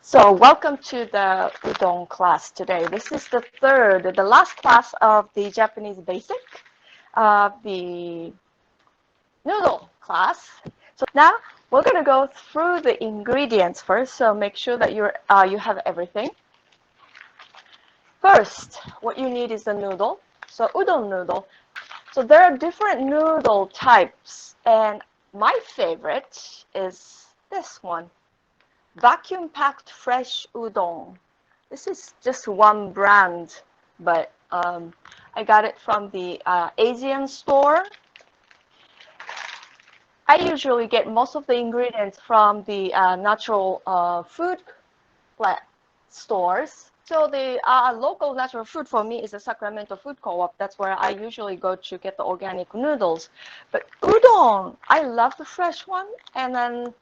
So welcome to the Udon class today. This is the last class of the Japanese basic, the noodle class. So now we're going to go through the ingredients first, so make sure that you have everything. First, what you need is the noodle. So udon noodle. So there are different noodle types, and my favorite is this one. Vacuum packed fresh udon. This is just one brand, but I got it from the Asian store. I usually get most of the ingredients from the natural food stores. So the local natural food for me is the Sacramento Food Co-op. That's where I usually go to get the organic noodles. But udon, I love the fresh one, and then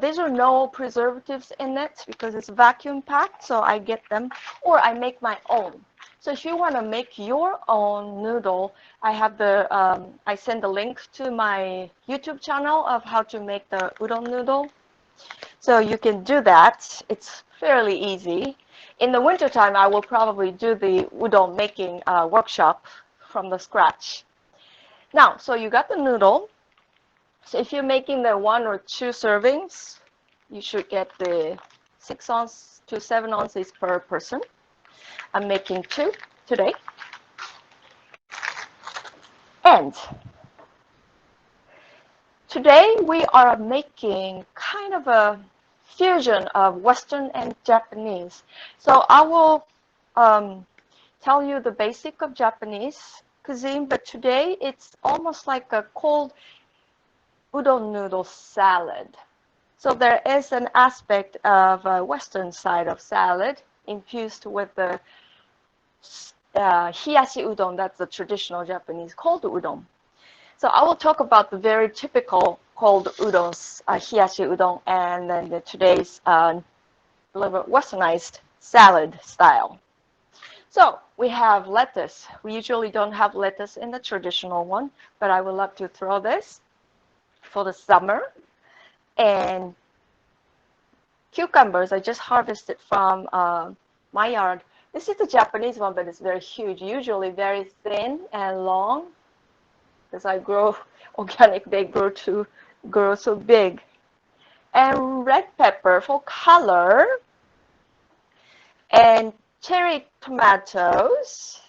these are no preservatives in it because it's vacuum packed, so I get them, or I make my own. So if you want to make your own noodle, I have I send the link to my YouTube channel of how to make the udon noodle. So you can do that. It's fairly easy. In the wintertime, I will probably do the udon making workshop from the scratch. Now, so you got the noodle. So if you're making the 1 or 2 servings, you should get the 6 ounce to 7 ounces per person. I'm making 2 today. And today we are making kind of a fusion of Western and Japanese. So I will tell you the basic of Japanese cuisine, but today it's almost like a cold udon noodle salad. So there is an aspect of a Western side of salad infused with the Hiyashi Udon. That's the traditional Japanese cold udon. So I will talk about the very typical cold udons, Hiyashi Udon, and then today's a little bit westernized salad style. So we have lettuce. We usually don't have lettuce in the traditional one, but I would love to throw this for the summer. And cucumbers, I just harvested from my yard. This is the Japanese one, but it's very huge, usually very thin and long. As I grow organic, they grow so big. And red pepper for color, and cherry tomatoes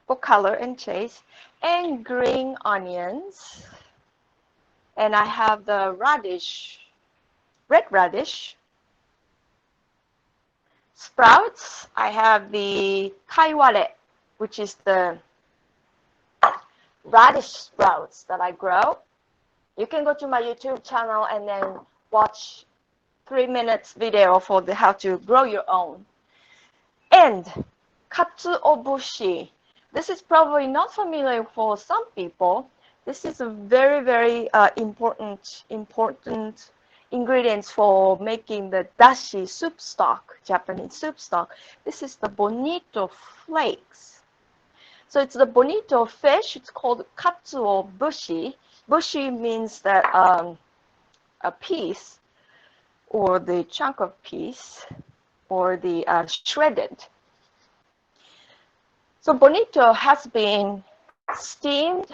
for color and taste, and green onions. And I have the radish, red radish. Sprouts, I have the kaiware, which is the radish sprouts that I grow. You can go to my YouTube channel and then watch 3 minutes video for how to grow your own. And Katsuo bushi. This is probably not familiar for some people. This is a very, very important ingredients for making the dashi soup stock, Japanese soup stock. This is the Bonito flakes. So it's the Bonito fish. It's called Katsuo bushi. Bushi means that a piece, or the chunk of piece, or the shredded. So Bonito has been steamed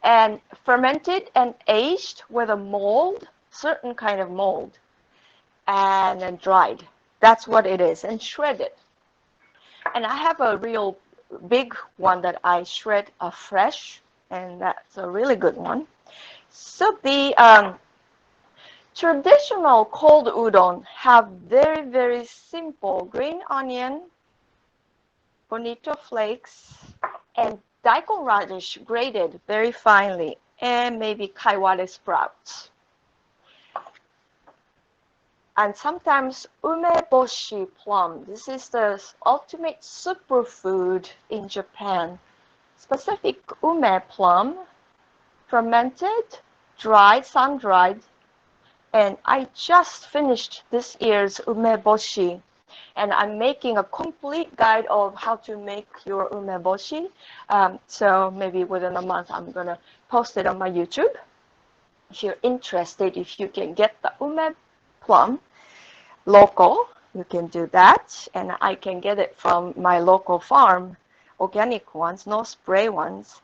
and fermented and aged with a mold, certain kind of mold, and then dried. That's what it is, and shredded. And I have a real big one that I shred fresh, and that's a really good one. So the traditional cold udon have very, very simple green onion, bonito flakes, and daikon radish grated very finely, and maybe kaiware sprouts. And sometimes umeboshi plum. This is the ultimate superfood in Japan. Specific ume plum, fermented, dried, sun-dried. And I just finished this year's umeboshi. And I'm making a complete guide of how to make your umeboshi. So maybe within a month, I'm going to post it on my YouTube. If you're interested, if you can get the ume plum. local, you can do that. And I can get it from my local farm, organic ones, no spray ones.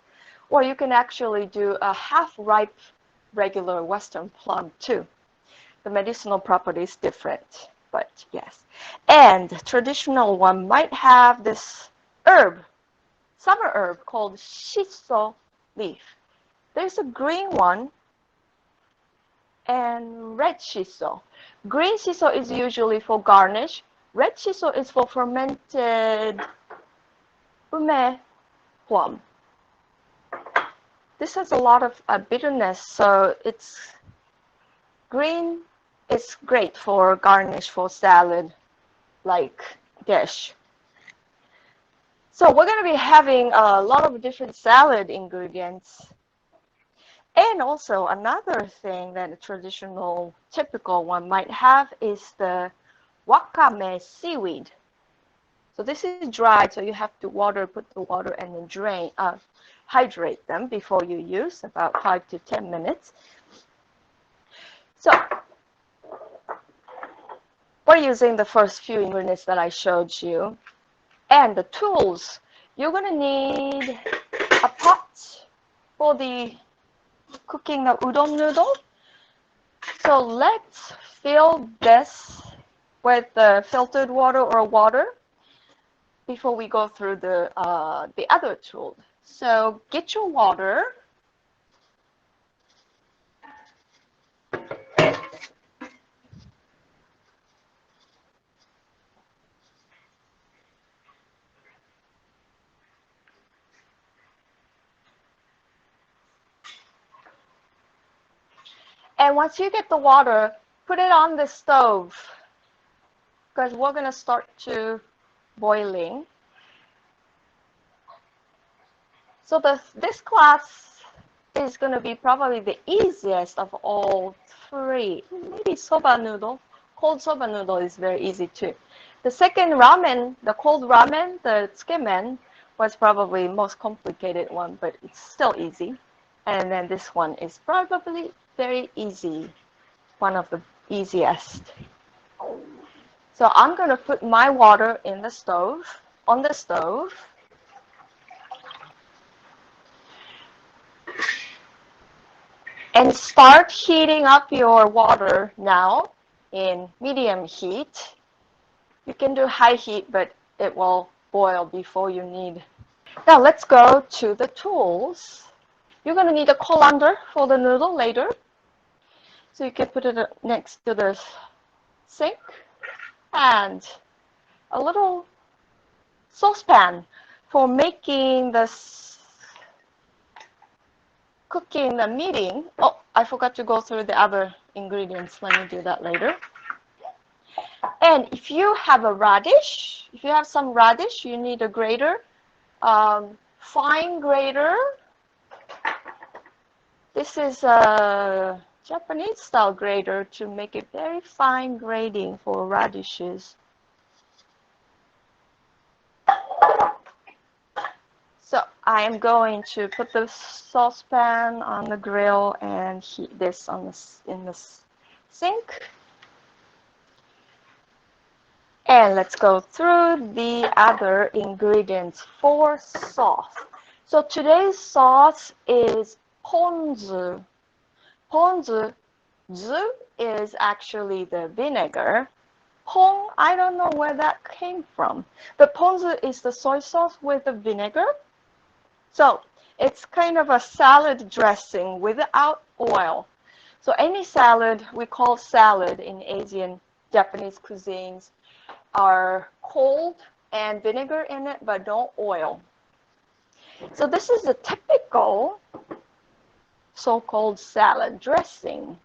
Or you can actually do a half-ripe regular Western plum too. The medicinal property is different, but yes. And traditional one might have this herb, summer herb called shiso leaf. There's a green one and red shiso. Green shiso is usually for garnish. Red shiso is for fermented ume plum. This has a lot of bitterness, so it's green is great for garnish for salad like dish. So we're going to be having a lot of different salad ingredients. And also another thing that a traditional, typical one might have is the Wakaeme seaweed. So this is dried, so you have to put the water and then drain, hydrate them before you use, about 5 to 10 minutes. So we're using the first few ingredients that I showed you. And the tools, you're going to need a pot for the cooking the udon noodle. So let's fill this with the filtered water or water before we go through the other tool. So get your water. And once you get the water, put it on the stove because we're going to start to boiling. So this class is going to be probably the easiest of all three. Maybe soba noodle. Cold soba noodle is very easy too. The second ramen, the cold ramen, the tsukemen, was probably the most complicated one, but it's still easy. And then this one is probably very easy, one of the easiest. So I'm going to put my water in the stove, on the stove. And start heating up your water now in medium heat. You can do high heat, but it will boil before you need. Now let's go to the tools. You're going to need a colander for the noodle later. So you can put it next to the sink. And a little saucepan for making this cooking the meating. Oh, I forgot to go through the other ingredients. Let me do that later. And if you have a radish, if you have some radish, you need a grater, fine grater. This is a Japanese style grater to make it very fine grating for radishes. So I am going to put the saucepan on the grill and heat this in the sink. And let's go through the other ingredients for sauce. So today's sauce is Ponzu. Ponzu, zu is actually the vinegar. Pong, I don't know where that came from. But Ponzu is the soy sauce with the vinegar. So it's kind of a salad dressing without oil. So any salad, we call salad in Asian, Japanese cuisines, are cold and vinegar in it, but no oil. So this is a typical so-called salad dressing.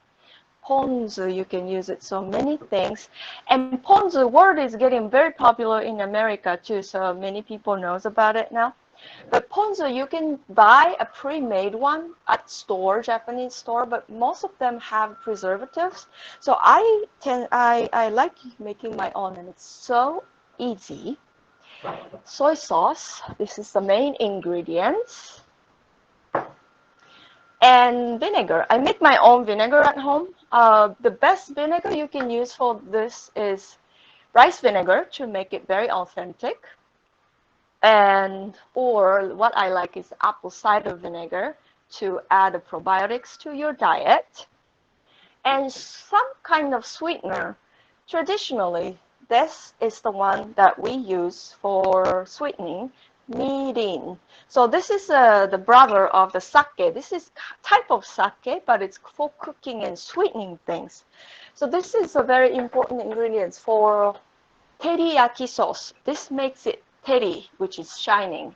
Ponzu, you can use it so many things. And Ponzu word is getting very popular in America too, so many people knows about it now. But Ponzu, you can buy a pre-made one at store, Japanese store, but most of them have preservatives. So I like making my own, and it's so easy. Soy sauce, this is the main ingredients. And vinegar. I make my own vinegar at home. The best vinegar you can use for this is rice vinegar to make it very authentic. And or what I like is apple cider vinegar to add the probiotics to your diet. And some kind of sweetener. Traditionally, this is the one that we use for sweetening, mirin. So this is the brother of the sake. This is type of sake, but it's for cooking and sweetening things. So this is a very important ingredient for teriyaki sauce. This makes it teri, which is shining.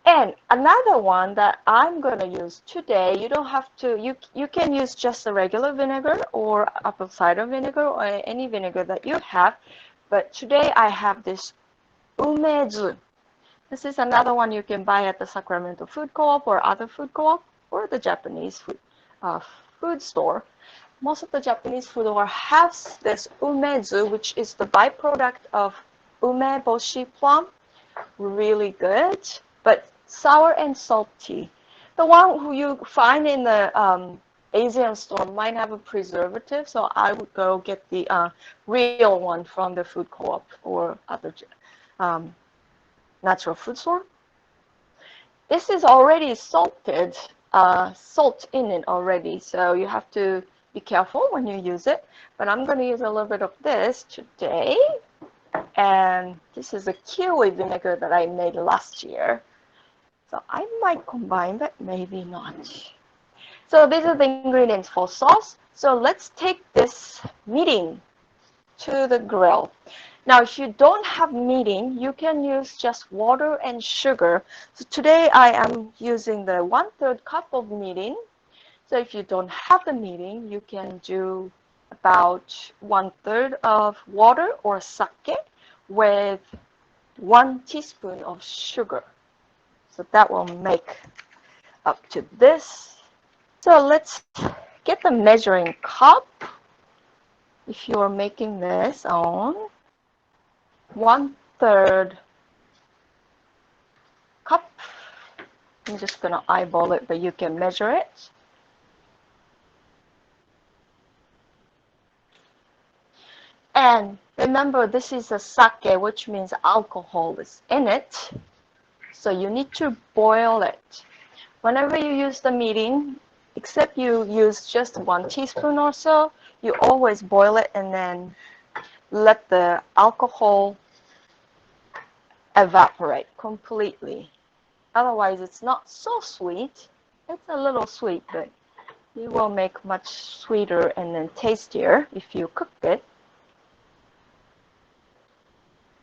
And another one that I'm going to use today, you don't have to, you can use just a regular vinegar or apple cider vinegar or any vinegar that you have. But today I have this umezu. This is another one you can buy at the Sacramento Food Co-op or other food co-op or the Japanese food store. Most of the Japanese food store has this umezu, which is the byproduct of umeboshi plum. Really good, but sour and salty. The one who you find in the Asian store might have a preservative, so I would go get the real one from the food co-op or other natural food store. This is already salted, salt in it already, so you have to be careful when you use it. But I'm going to use a little bit of this today. And this is a kiwi vinegar that I made last year. So I might combine, but maybe not. So these are the ingredients for sauce. So let's take this mirin to the grill. Now, if you don't have mirin, you can use just water and sugar. So today I am using the 1/3 cup of mirin. So if you don't have the mirin, you can do about 1/3 of water or sake with 1 teaspoon of sugar. So that will make up to this. So let's get the measuring cup. If you are making this on 1/3 cup, I'm just going to eyeball it, but you can measure it. And remember, this is a sake, which means alcohol is in it. So you need to boil it. Whenever you use the mirin, except you use just 1 teaspoon or so, you always boil it and then let the alcohol evaporate completely. Otherwise, it's not so sweet. It's a little sweet, but it will make much sweeter and then tastier if you cook it.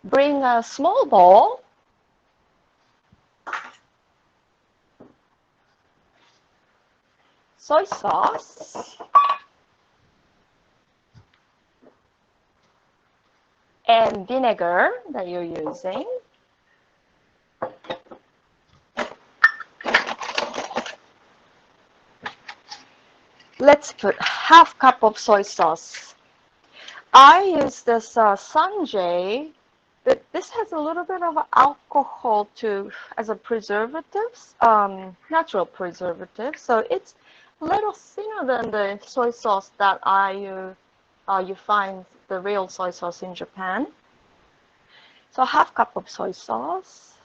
Bring a small bowl. Soy sauce. And vinegar that you're using. Let's put 1/2 cup of soy sauce. I use this Sanjay, but this has a little bit of alcohol too as a preservative, natural preservative. So it's a little thinner than the soy sauce that you find the real soy sauce in Japan. So 1/2 cup of soy sauce.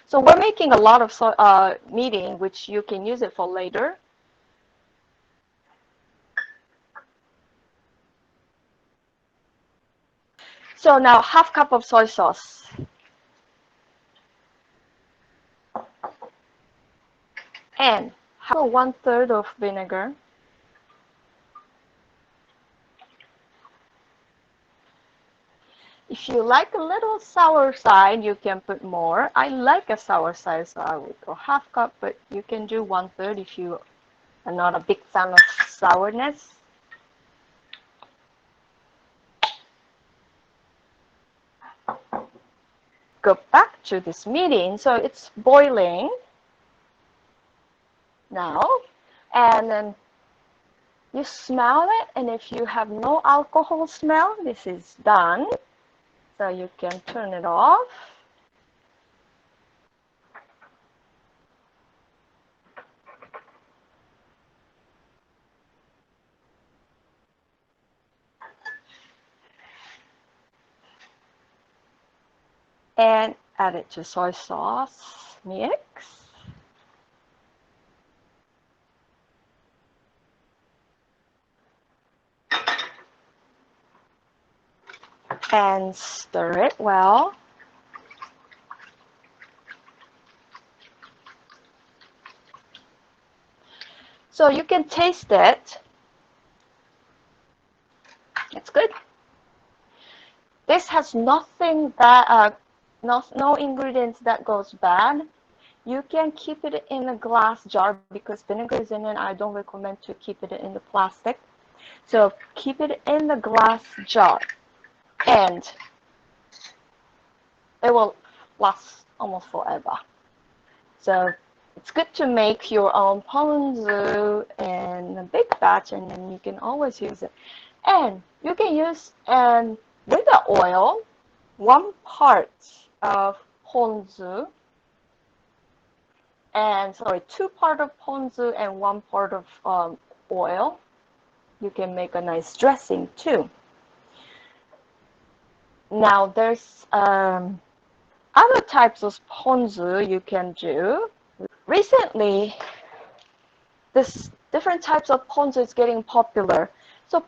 So we're making a lot of mirin, which you can use it for later. So now 1/2 cup of soy sauce. And 1/3 of vinegar. If you like a little sour side, you can put more. I like a sour side, so I would go 1/2 cup, but you can do 1/3 if you are not a big fan of sourness. Go back to this mirin. So it's boiling now. And then you smell it. And if you have no alcohol smell, this is done. So you can turn it off. and add it to soy sauce mix. And stir it well. So you can taste it. It's good. This has nothing that no ingredients that goes bad. You can keep it in a glass jar because vinegar is in it. I don't recommend to keep it in the plastic. So keep it in the glass jar, and it will last almost forever. So it's good to make your own ponzu in a big batch, and then you can always use it. And you can use, and with the oil, 1 part of ponzu, and sorry, 2 part of ponzu and 1 part of oil. You can make a nice dressing too. Now there's other types of ponzu you can do. Recently, this different types of ponzu is getting popular. So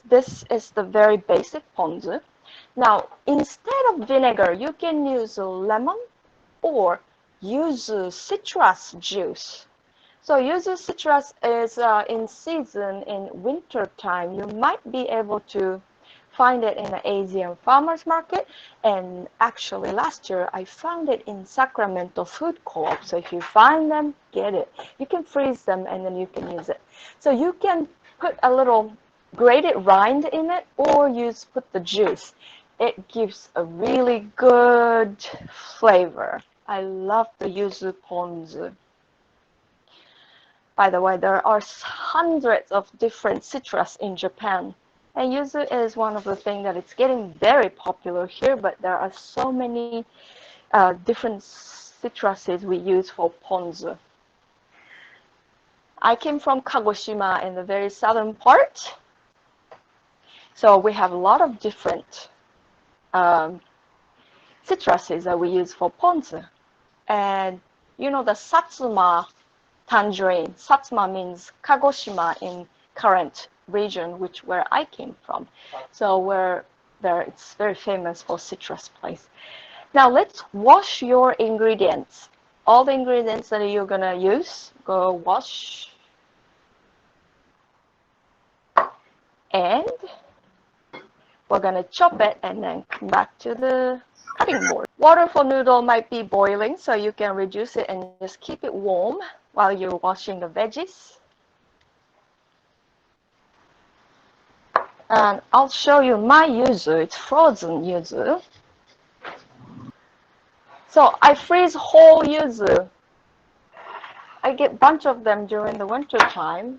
this is the very basic ponzu. Now, instead of vinegar, you can use lemon or yuzu citrus juice. So yuzu citrus is in season in winter time. You might be able to find it in an Asian farmers market, and actually last year I found it in Sacramento food co-op. So if you find them, get it. You can freeze them and then you can use it. So you can put a little grated rind in it or put the juice. It gives a really good flavor. I love the yuzu ponzu. By the way, there are hundreds of different citrus in Japan. And yuzu is one of the things that it's getting very popular here, but there are so many different citruses we use for ponzu. I came from Kagoshima in the very southern part. So we have a lot of different citruses that we use for ponzu. And you know the Satsuma tangerine. Satsuma means Kagoshima in current region, where I came from. So it's very famous for citrus place. Now let's wash your ingredients. All the ingredients that you're gonna use, go wash. And we're gonna chop it and then come back to the cutting board. Water for noodle might be boiling, so you can reduce it and just keep it warm while you're washing the veggies. And I'll show you my yuzu. It's frozen yuzu. So I freeze whole yuzu. I get a bunch of them during the winter time.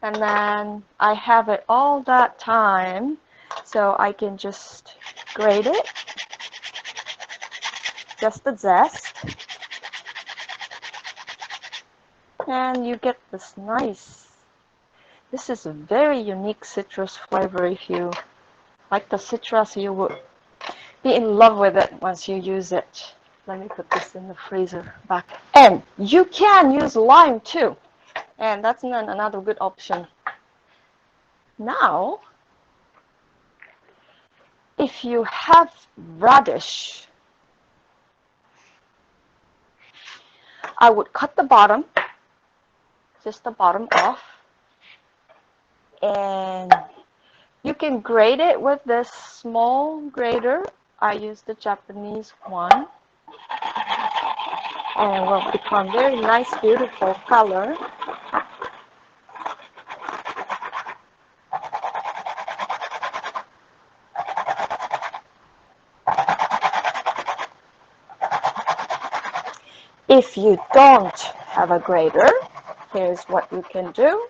And then I have it all that time. So I can just grate it. Just the zest. And you get this nice. This is a very unique citrus flavor. If you like the citrus, you would be in love with it once you use it. Let me put this in the freezer back. And you can use lime too. And that's another good option. Now, if you have radish, I would cut the bottom, just the bottom off. And you can grate it with this small grater. I use the Japanese one. And it will become very nice, beautiful color. If you don't have a grater, here's what you can do.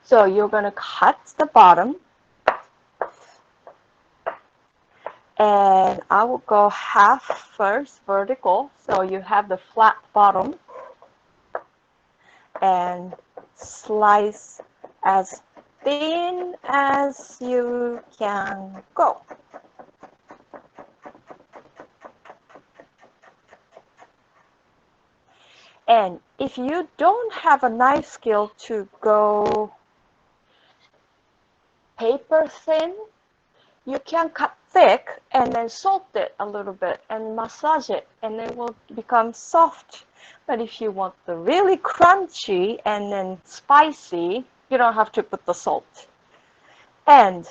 So you're going to cut the bottom, and I will go half first vertical, so you have the flat bottom, and slice as thin as you can go. And if you don't have a knife skill to go paper thin, you can cut thick and then salt it a little bit and massage it, and it will become soft. But if you want the really crunchy and then spicy, you don't have to put the salt. And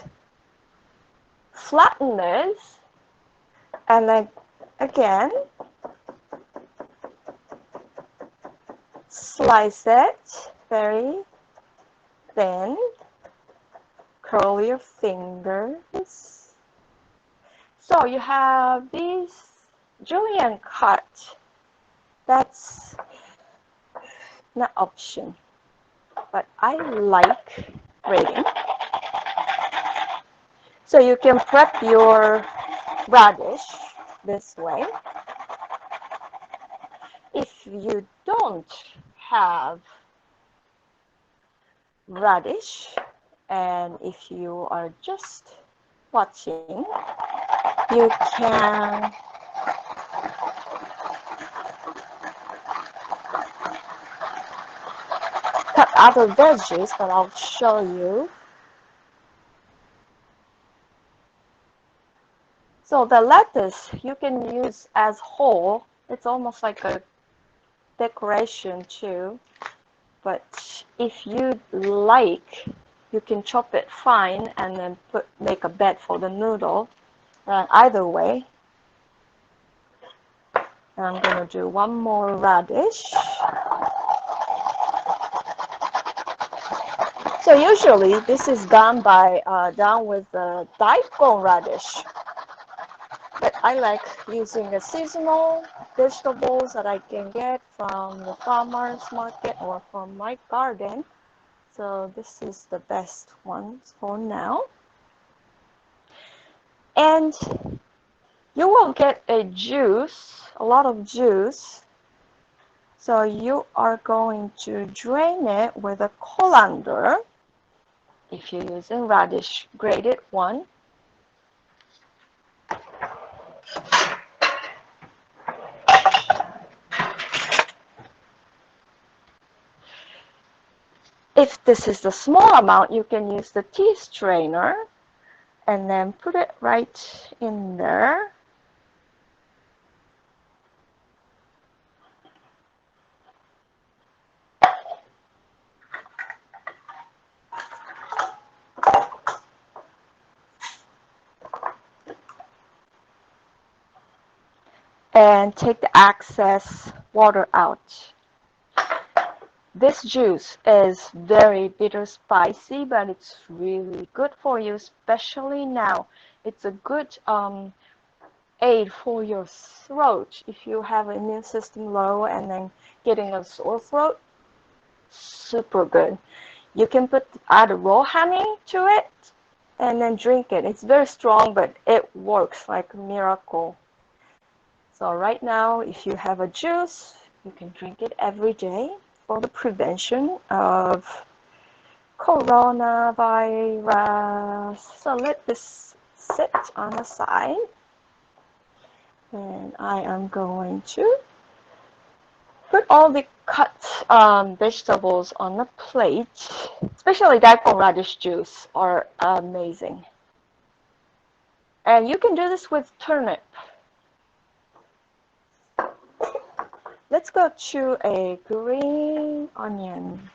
flatten this, and then again, slice it very thin. Curl your fingers. So you have these julienne cut. That's not option, but I like grating. So you can prep your radish this way. If you don't have radish, and if you are just watching, you can cut other veggies, but I'll show you. So the lettuce you can use as whole. It's almost like a decoration too. But if you like, you can chop it fine and then make a bed for the noodle. Either way. And I'm going to do one more radish. So usually this is done with the Daikon radish. But I like using the seasonal vegetables that I can get from the farmer's market or from my garden. So this is the best one for now. And you will get a lot of juice. So you are going to drain it with a colander if you're using radish, grated one. If this is the small amount, you can use the tea strainer and then put it right in there. And take the excess water out. This juice is very bitter spicy, but it's really good for you, especially now. It's a good aid for your throat if you have an immune system low and then getting a sore throat. Super good. You can add a raw honey to it and then drink it. It's very strong, but it works like a miracle. So right now, if you have a juice, you can drink it every day for the prevention of coronavirus. So let this sit on the side. And I am going to put all the cut vegetables on the plate. Especially daikon radish juice are amazing. And you can do this with turnip. Let's go to a green onion.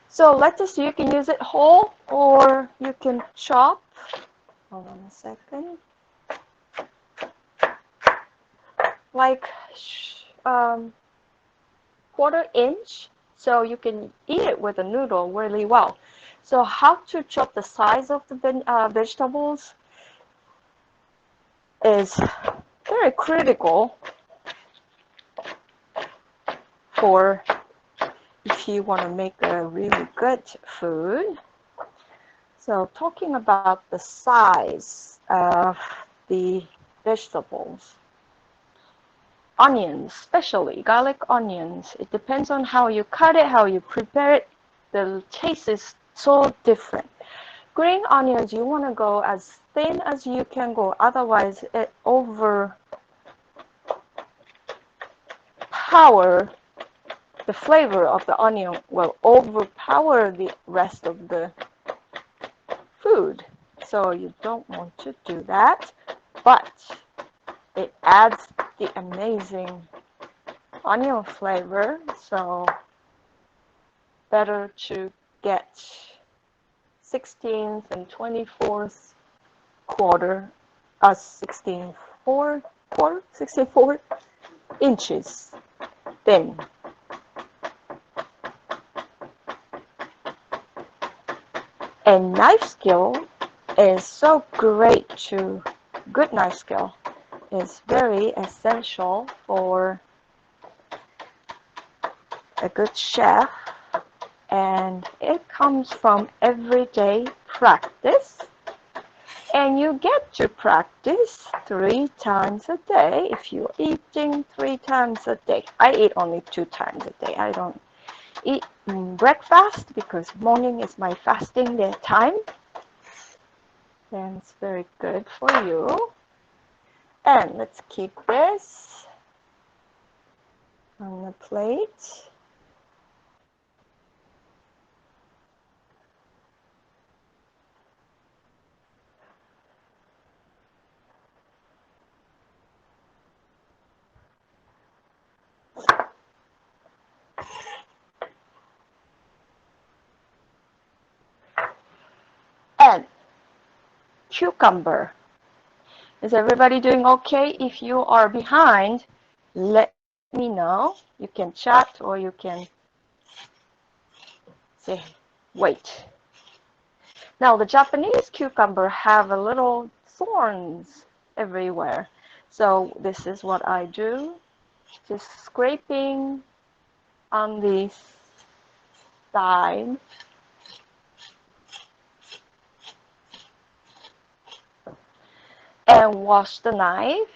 So lettuce, you can use it whole or you can chop. Hold on a second. Like 1/4 inch, so you can eat it with a noodle really well. So how to chop the size of the vegetables is very critical for if you want to make a really good food. So talking about the size of the vegetables, onions, especially garlic onions, it depends on how you cut it, how you prepare it. The taste is So different. Green onions, you want to go as thin as you can go, otherwise it overpower the flavor of the onion will overpower the rest of the food. So you don't want to do that, but it adds the amazing onion flavor, so better to get 16th and 24th quarter, 64 inches thin. And knife skill is so great too. Good knife skill is very essential for a good chef, and it comes from everyday practice. And you get to practice 3 times a day if you're eating 3 times a day. I eat only 2 times a day. I don't eat breakfast because morning is my fasting day time. And it's very good for you. And let's keep this on the plate. And cucumber. Is everybody doing okay? If you are behind, let me know. You can chat or you can say, wait. Now, the Japanese cucumber have a little thorns everywhere. So this is what I do. Just scraping on the side. And wash the knife.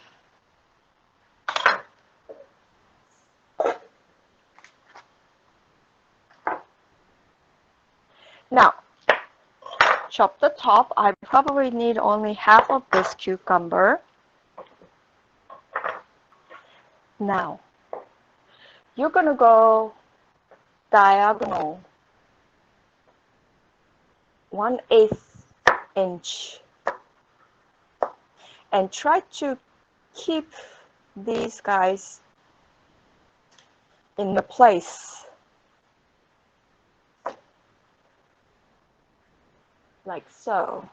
Now, chop the top. I probably need only half of this cucumber. Now, you're going to go diagonal 1/8 inch and try to keep these guys in the place like so.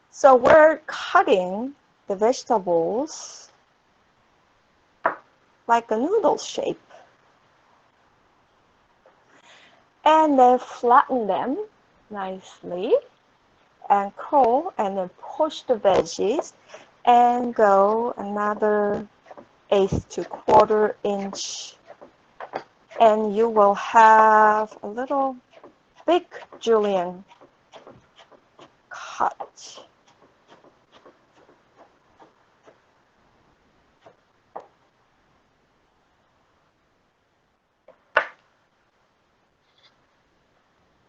So we're cutting the vegetables like a noodle shape. And then flatten them nicely and curl and then push the veggies and go another 1/8 to 1/4 inch. And you will have a little big julienne cut.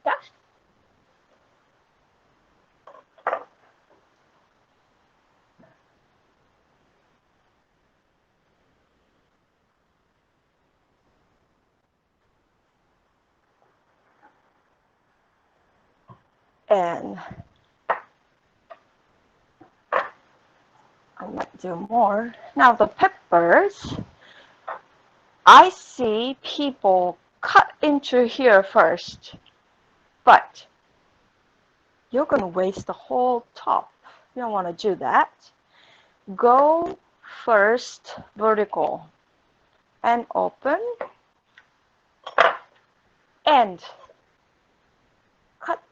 Yeah. And I might do more. Now the peppers, I see people cut into here first, but you're going to waste the whole top. You don't want to do that. Go first vertical and open and cut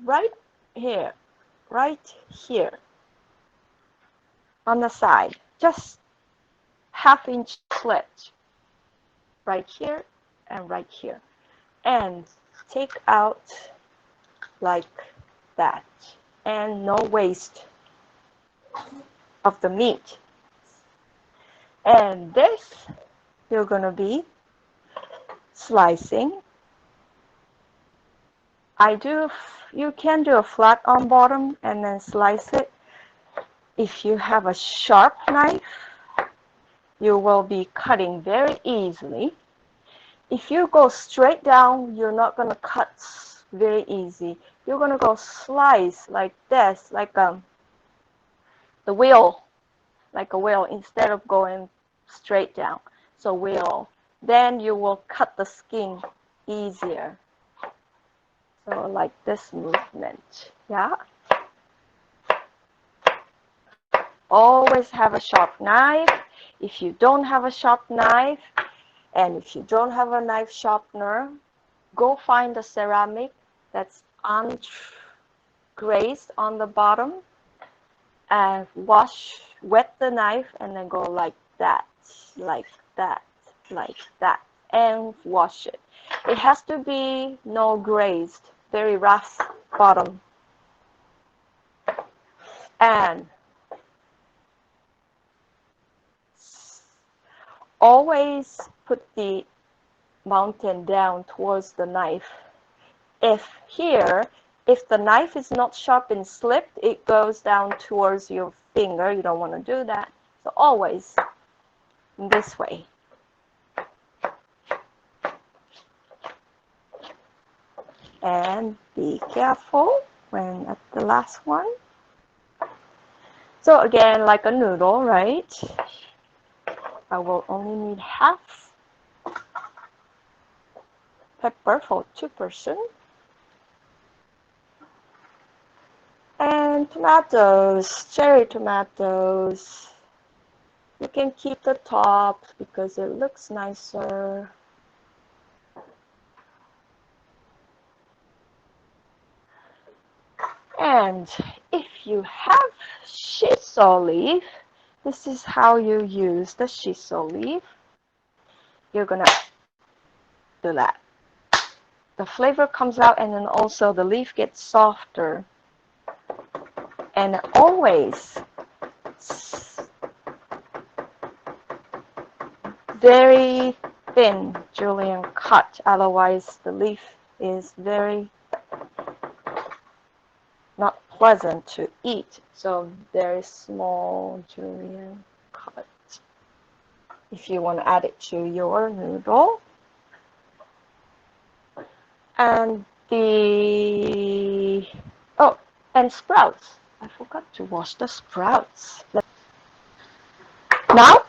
right here on the side, just 1/2 inch slit right here and right here, and take out like that. And no waste of the meat. And this, you're going to be slicing. You can do a flat on bottom and then slice it. If you have a sharp knife, you will be cutting very easily. If you go straight down, you're not going to cut very easy. You're going to go slice like this, like the wheel, like a wheel, instead of going straight down. So wheel. Then you will cut the skin easier. So like this movement, yeah. Always have a sharp knife. If you don't have a sharp knife, and if you don't have a knife sharpener, go find a ceramic that's ungrazed on the bottom and wet the knife and then go like that, like that, like that, and wash it. It has to be no grazed, very rough bottom. And always put the mountain down towards the knife. If the knife is not sharp and slipped, it goes down towards your finger. You don't want to do that. So always this way. And be careful when at the last one. So again, like a noodle, right? I will only need half pepper for 2 person. And tomatoes, cherry tomatoes. You can keep the top because it looks nicer. And if you have shiso leaf, this is how you use the shiso leaf. You're gonna do that. The flavor comes out and then also the leaf gets softer. And always very thin julienne cut, otherwise the leaf is very not pleasant to eat. So very small julienne cut if you want to add it to your noodle. And and sprouts. I forgot to wash the sprouts. Now,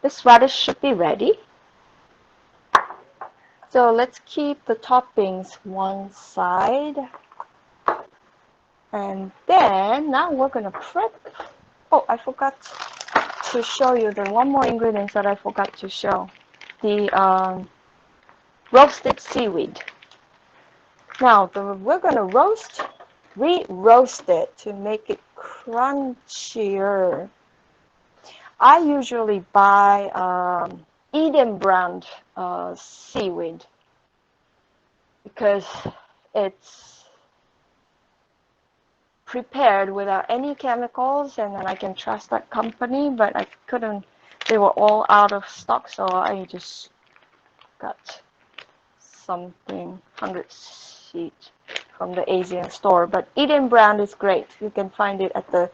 this radish should be ready. So let's keep the toppings one side. And then now we're going to prep. Oh, I forgot to show you the one more ingredient that I forgot to show. The roasted seaweed. Now we're going to re-roast it to make it crunchier. I usually buy Eden brand seaweed because it's prepared without any chemicals, and then I can trust that company, but I couldn't, they were all out of stock, so I just got something 100 sheet from the Asian store. But Eden brand is great. You can find it at the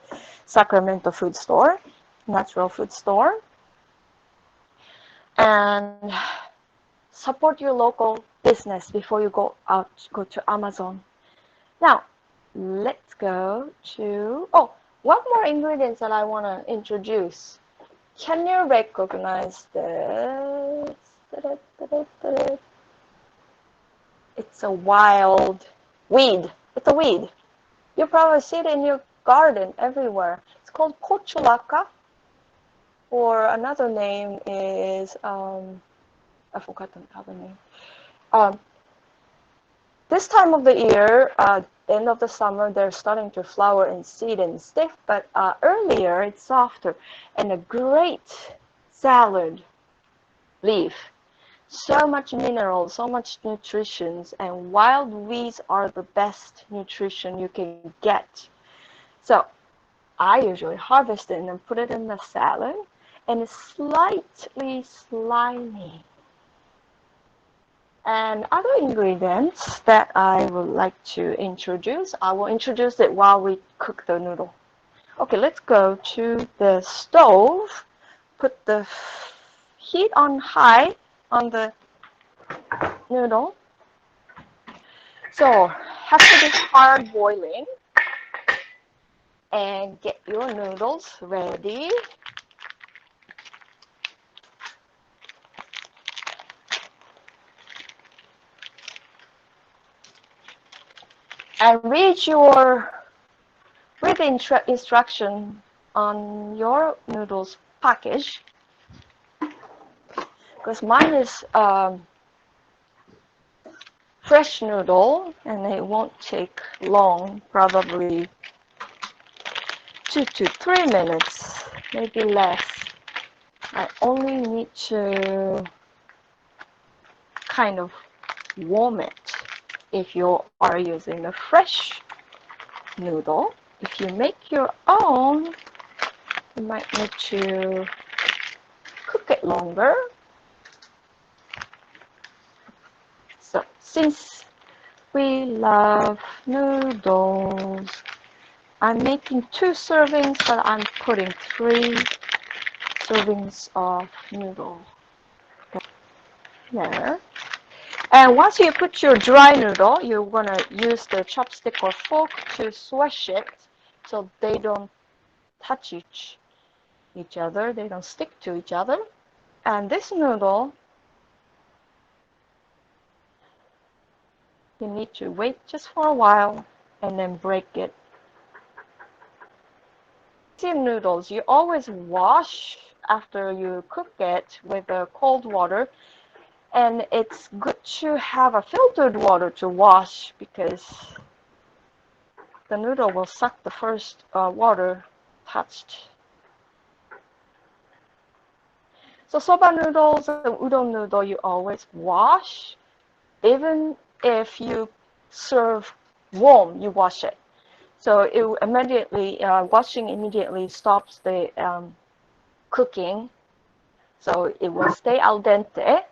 Sacramento food store, natural food store. And support your local business before you go to Amazon. Now, let's go to, one more ingredient that I want to introduce. Can you recognize this? It's a wild weed. It's a weed. You probably see it in your garden everywhere. It's called pochulaka, or another name is, I forgot the other name. This time of the year, end of the summer, they're starting to flower and seed and stiff, but earlier it's softer and a great salad leaf. So much minerals, so much nutrition, and wild weeds are the best nutrition you can get. So I usually harvest it and then put it in the salad, and it's slightly slimy. And other ingredients that I would like to introduce, I will introduce it while we cook the noodle. Okay, let's go to the stove. Put the heat on high on the noodle. So have to be hard boiling. And get your noodles ready. And read the instruction on your noodles package, because mine is fresh noodle and it won't take long, probably 2 to 3 minutes, maybe less. I only need to kind of warm it. If you are using a fresh noodle, if you make your own, you might need to cook it longer. So since we love noodles, I'm making 2 servings, but I'm putting 3 servings of noodle there. And once you put your dry noodle, you're gonna use the chopstick or fork to swish it so they don't touch each other, they don't stick to each other. And this noodle, you need to wait just for a while and then break it. Noodles, you always wash after you cook it with cold water. And it's good to have a filtered water to wash, because the noodle will suck the first water touched. So soba noodles and udon noodle, you always wash. Even if you serve warm, you wash it. So it immediately, washing immediately stops the cooking. So it will stay al dente.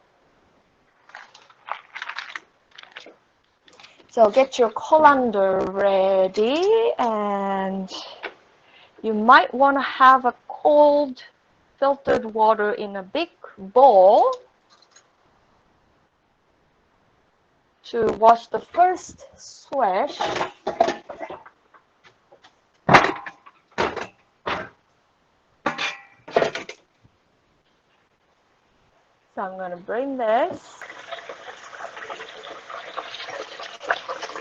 So get your colander ready, and you might want to have a cold filtered water in a big bowl to wash the first swish. So I'm going to bring this.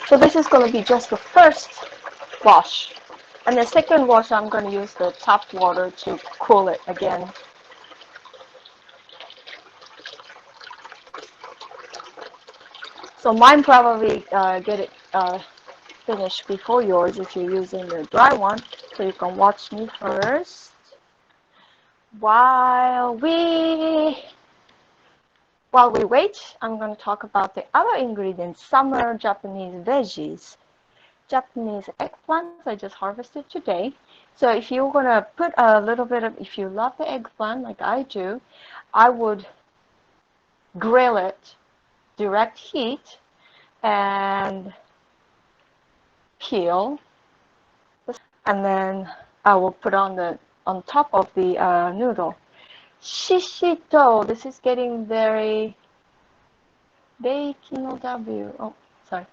So this is going to be just the first wash. And the second wash, I'm going to use the tap water to cool it again. So mine probably get it finished before yours if you're using the dry one. So you can watch me first. While we wait, I'm going to talk about the other ingredients, summer Japanese veggies. Japanese eggplants I just harvested today. So if you're going to put a little bit of, if you love the eggplant like I do, I would grill it, direct heat, and peel. And then I will put on top of the noodle. Shishito, this is getting very Daikon W. Oh, sorry.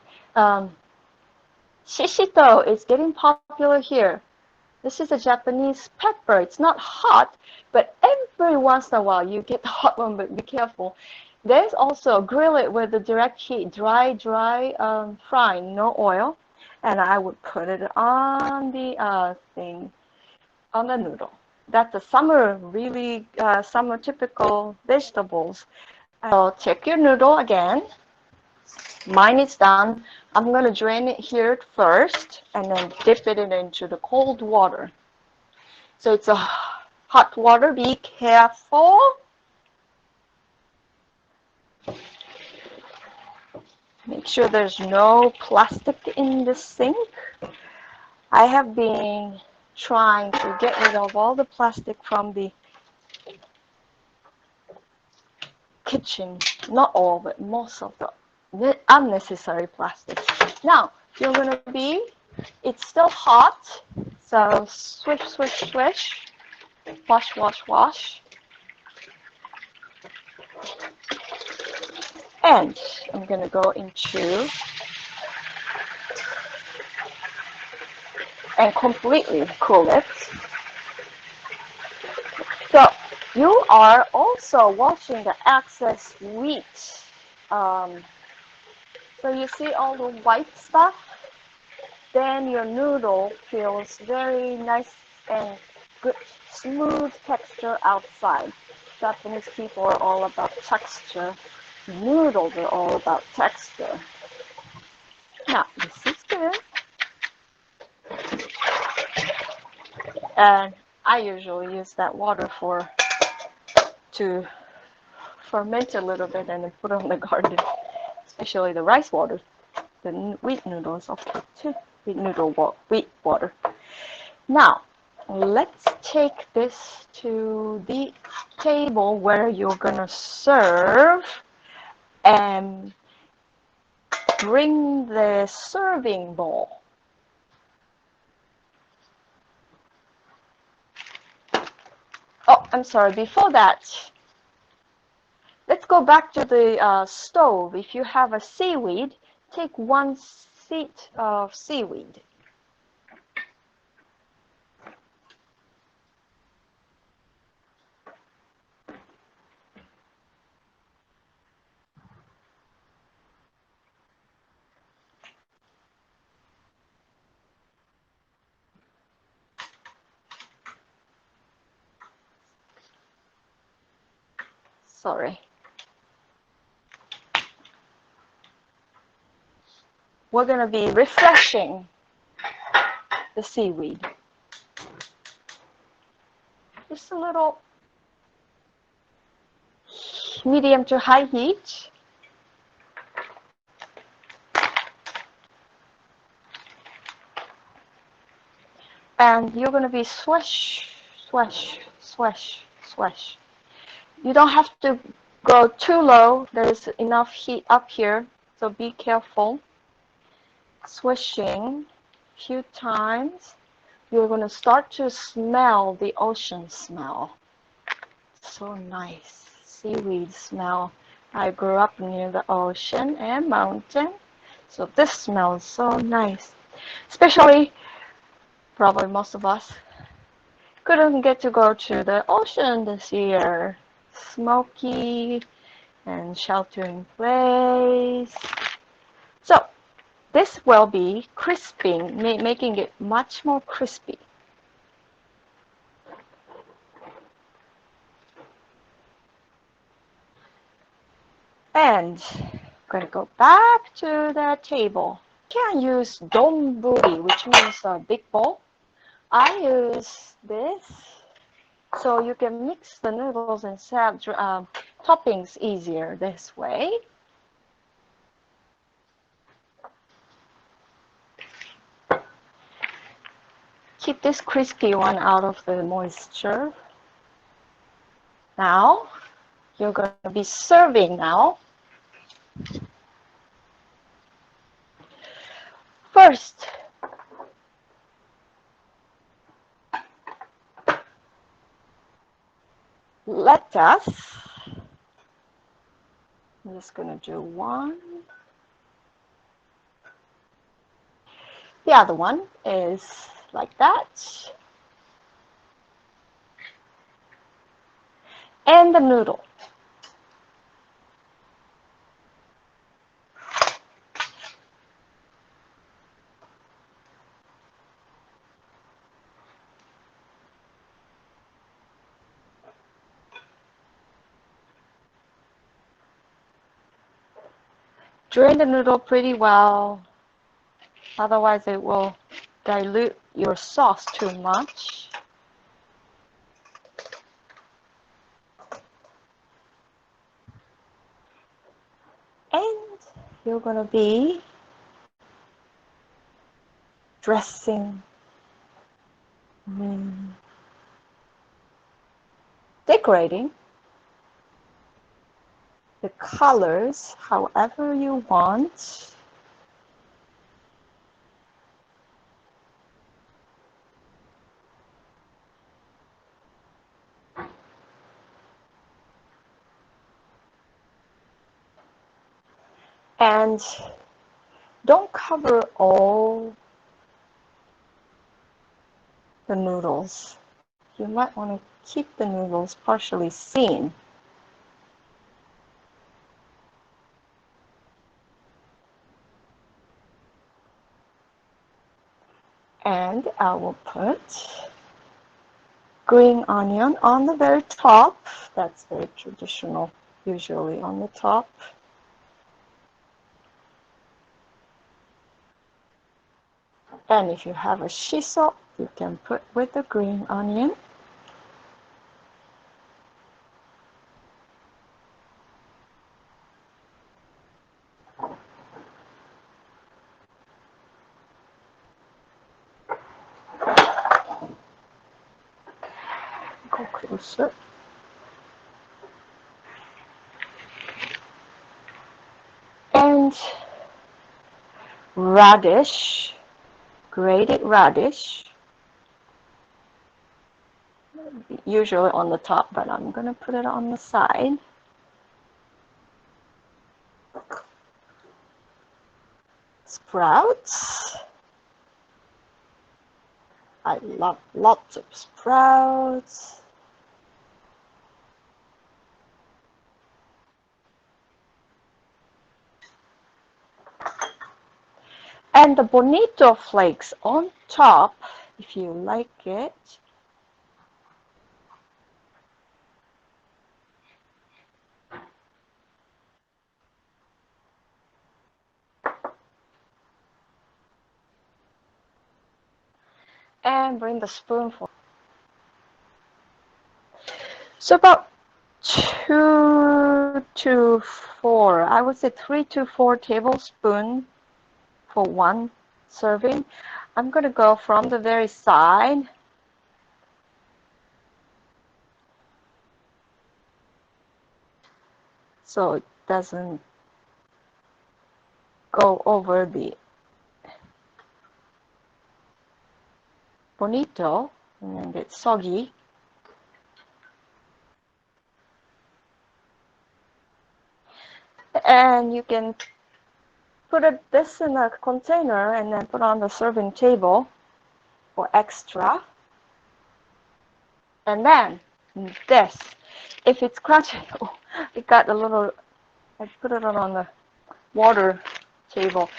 Shishito is getting popular here. This is a Japanese pepper. It's not hot, but every once in a while you get the hot one, but be careful. There's also grill it with the direct heat, dry frying, no oil. And I would put it on the thing, on the noodle. That's a summer, really summer typical vegetables. So check your noodle again. Mine is done. I'm going to drain it here first and then dip it into the cold water. So it's a hot water. Be careful. Make sure there's no plastic in the sink. I have been trying to get rid of all the plastic from the kitchen. Not all, but most of the unnecessary plastic. Now, you're going to be, it's still hot, so swish, swish, swish. Wash, wash, wash. And I'm going to go into and completely cool it. So you are also washing the excess wheat. So you see all the white stuff? Then your noodle feels very nice and good, smooth texture outside. Japanese people are all about texture. Noodles are all about texture. Now, this is good. And I usually use that water to ferment a little bit and then put it on the garden, especially the rice water. The wheat noodles, of course, too. Wheat water. Now, let's take this to the table where you're gonna serve and bring the serving bowl. Oh, I'm sorry, before that, let's go back to the stove. If you have a seaweed, take 1 seed of seaweed. Sorry. We're going to be refreshing the seaweed. Just a little medium to high heat. And you're going to be swish, swish, swish, swish. You don't have to go too low. There's enough heat up here, so be careful. Swishing a few times. You're going to start to smell the ocean smell. So nice. Seaweed smell. I grew up near the ocean and mountain, so this smells so nice. Especially, probably most of us couldn't get to go to the ocean this year. Smoky and shelter in place. So this will be crisping, making it much more crispy. And I'm going to go back to the table. You can use donburi, which means a big bowl. I use this so you can mix the noodles and toppings easier this way. Keep this crispy one out of the moisture. Now, you're going to be serving now. First, lettuce. I'm just going to do one. The other one is like that. And the noodle. Drain the noodle pretty well, otherwise it will dilute your sauce too much. And you're going to be dressing, decorating the colors however you want. And don't cover all the noodles. You might want to keep the noodles partially seen. And I will put green onion on the very top. That's very traditional, usually on the top. And if you have a shiso, you can put with the green onion. Go closer. And radish, grated radish, usually on the top, but I'm going to put it on the side. Sprouts. I love lots of sprouts. And the Bonito flakes on top, if you like it. And bring the spoonful. So about 2 to 4, I would say 3 to 4 tablespoons for one serving. I'm going to go from the very side. So it doesn't go over the Bonito and get soggy. And you can put this in a container and then put on the serving table for extra. And then this, if it's crunchy, oh, it got a little, I put it on the water table.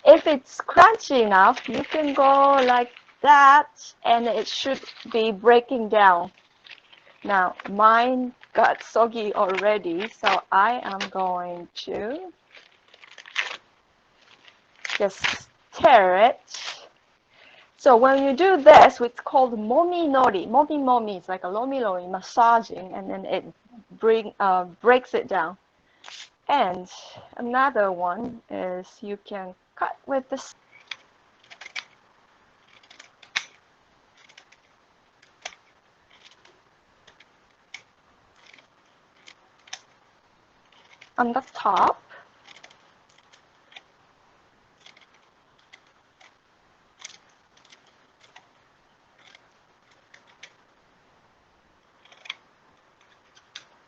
If it's crunchy enough, you can go like that and it should be breaking down. Now mine got soggy already, so I am going to just tear it. So when you do this, it's called momi nori. Momi is like a lomi massaging, and then it breaks it down. And another one is you can cut with this. On the top.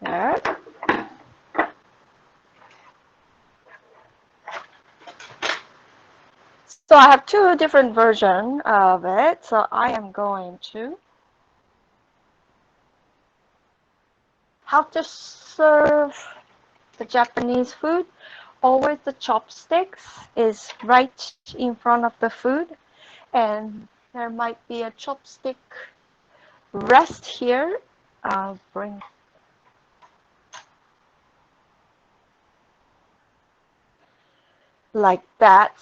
There. So I have two different versions of it. So I am going to how to serve the Japanese food. Always the chopsticks is right in front of the food, and there might be a chopstick rest here. I'll bring like that.